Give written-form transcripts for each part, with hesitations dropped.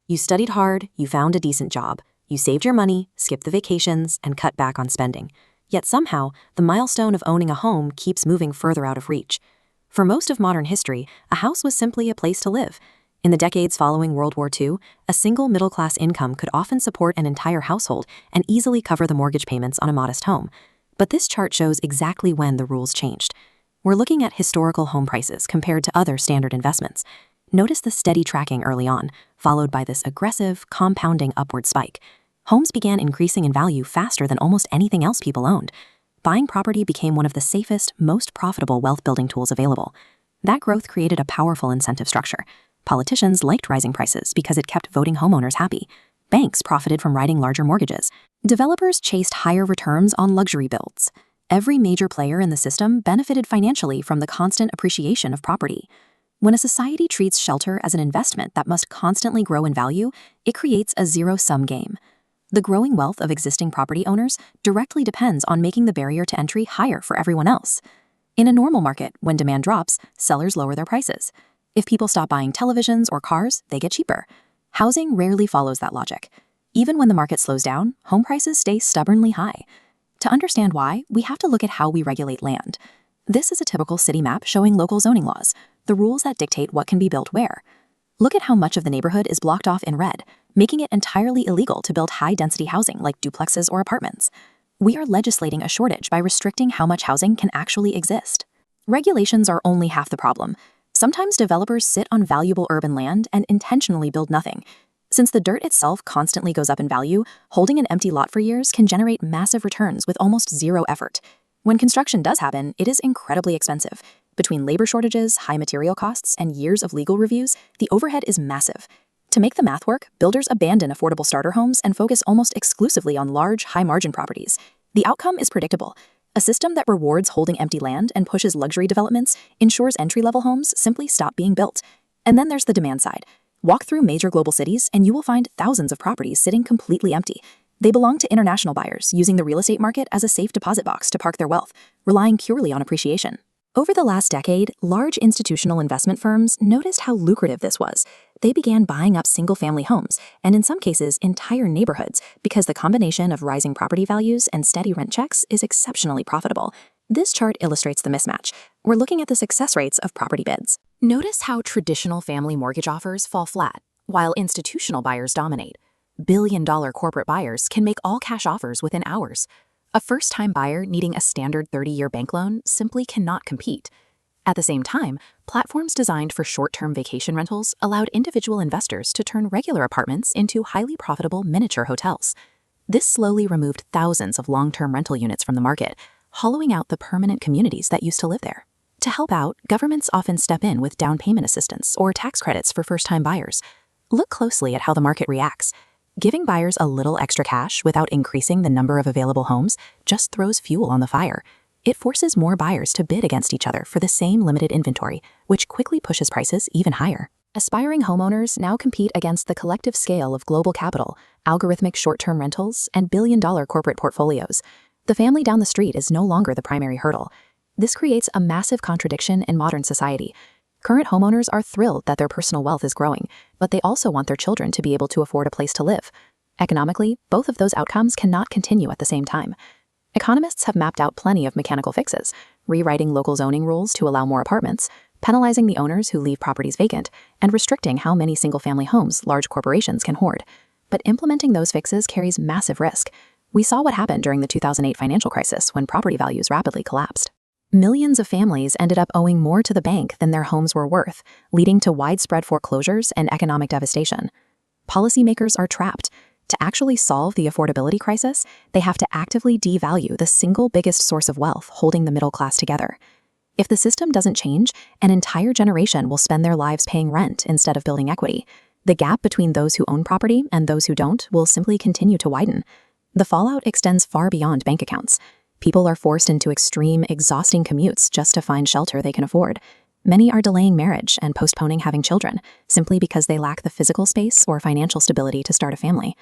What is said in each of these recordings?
You studied hard, you found a decent job, you saved your money, skipped the vacations, and cut back on spending. Yet somehow, the milestone of owning a home keeps moving further out of reach. For most of modern history, a house was simply a place to live. In the decades following World War II, a single middle-class income could often support an entire household and easily cover the mortgage payments on a modest home. But this chart shows exactly when the rules changed. We're looking at historical home prices compared to other standard investments. Notice the steady tracking early on, followed by this aggressive, compounding upward spike. Homes began increasing in value faster than almost anything else people owned. Buying property became one of the safest, most profitable wealth-building tools available. That growth created a powerful incentive structure. Politicians liked rising prices because it kept voting homeowners happy. Banks profited from writing larger mortgages. Developers chased higher returns on luxury builds. Every major player in the system benefited financially from the constant appreciation of property. When a society treats shelter as an investment that must constantly grow in value, it creates a zero-sum game. The growing wealth of existing property owners directly depends on making the barrier to entry higher for everyone else. In a normal market, when demand drops, sellers lower their prices. If people stop buying televisions or cars, they get cheaper. Housing rarely follows that logic. Even when the market slows down, home prices stay stubbornly high. To understand why, we have to look at how we regulate land. This is a typical city map showing local zoning laws, the rules that dictate what can be built where. Look at how much of the neighborhood is blocked off in red, making it entirely illegal to build high-density housing like duplexes or apartments. We are legislating a shortage by restricting how much housing can actually exist. Regulations are only half the problem. Sometimes developers sit on valuable urban land and intentionally build nothing. Since the dirt itself constantly goes up in value, holding an empty lot for years can generate massive returns with almost zero effort. When construction does happen, it is incredibly expensive. Between labor shortages, high material costs, and years of legal reviews, the overhead is massive. To make the math work, builders abandon affordable starter homes and focus almost exclusively on large, high-margin properties. The outcome is predictable. A system that rewards holding empty land and pushes luxury developments ensures entry-level homes simply stop being built. And then there's the demand side. Walk through major global cities and you will find thousands of properties sitting completely empty. They belong to international buyers using the real estate market as a safe deposit box to park their wealth, relying purely on appreciation. Over the last decade, large institutional investment firms noticed how lucrative this was. They began buying up single-family homes, and in some cases, entire neighborhoods, because the combination of rising property values and steady rent checks is exceptionally profitable. This chart illustrates the mismatch. We're looking at the success rates of property bids. Notice how traditional family mortgage offers fall flat, while institutional buyers dominate. Billion-dollar corporate buyers can make all-cash offers within hours. A first-time buyer needing a standard 30-year bank loan simply cannot compete. At the same time, platforms designed for short-term vacation rentals allowed individual investors to turn regular apartments into highly profitable miniature hotels. This slowly removed thousands of long-term rental units from the market, hollowing out the permanent communities that used to live there. To help out, governments often step in with down payment assistance or tax credits for first-time buyers. Look closely at how the market reacts. Giving buyers a little extra cash without increasing the number of available homes just throws fuel on the fire. It forces more buyers to bid against each other for the same limited inventory, which quickly pushes prices even higher. Aspiring homeowners now compete against the collective scale of global capital, algorithmic short-term rentals, and billion-dollar corporate portfolios. The family down the street is no longer the primary hurdle. This creates a massive contradiction in modern society. Current homeowners are thrilled that their personal wealth is growing, but they also want their children to be able to afford a place to live. Economically, both of those outcomes cannot continue at the same time. Economists have mapped out plenty of mechanical fixes, rewriting local zoning rules to allow more apartments, penalizing the owners who leave properties vacant, and restricting how many single-family homes large corporations can hoard. But implementing those fixes carries massive risk. We saw what happened during the 2008 financial crisis when property values rapidly collapsed. Millions of families ended up owing more to the bank than their homes were worth, leading to widespread foreclosures and economic devastation. Policymakers are trapped. To actually solve the affordability crisis, they have to actively devalue the single biggest source of wealth holding the middle class together. If the system doesn't change, an entire generation will spend their lives paying rent instead of building equity. The gap between those who own property and those who don't will simply continue to widen. The fallout extends far beyond bank accounts. People are forced into extreme, exhausting commutes just to find shelter they can afford. Many are delaying marriage and postponing having children, simply because they lack the physical space or financial stability to start a family.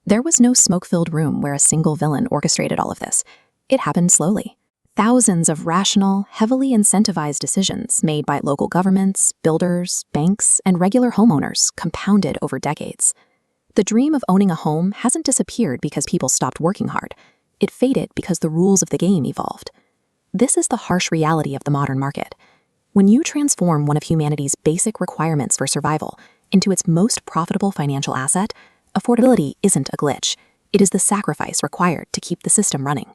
There was no smoke-filled room where a single villain orchestrated all of this. It happened slowly. Thousands of rational, heavily incentivized decisions made by local governments, builders, banks, and regular homeowners compounded over decades. The dream of owning a home hasn't disappeared because people stopped working hard. It faded because the rules of the game evolved. This is the harsh reality of the modern market. When you transform one of humanity's basic requirements for survival into its most profitable financial asset, affordability isn't a glitch. It is the sacrifice required to keep the system running.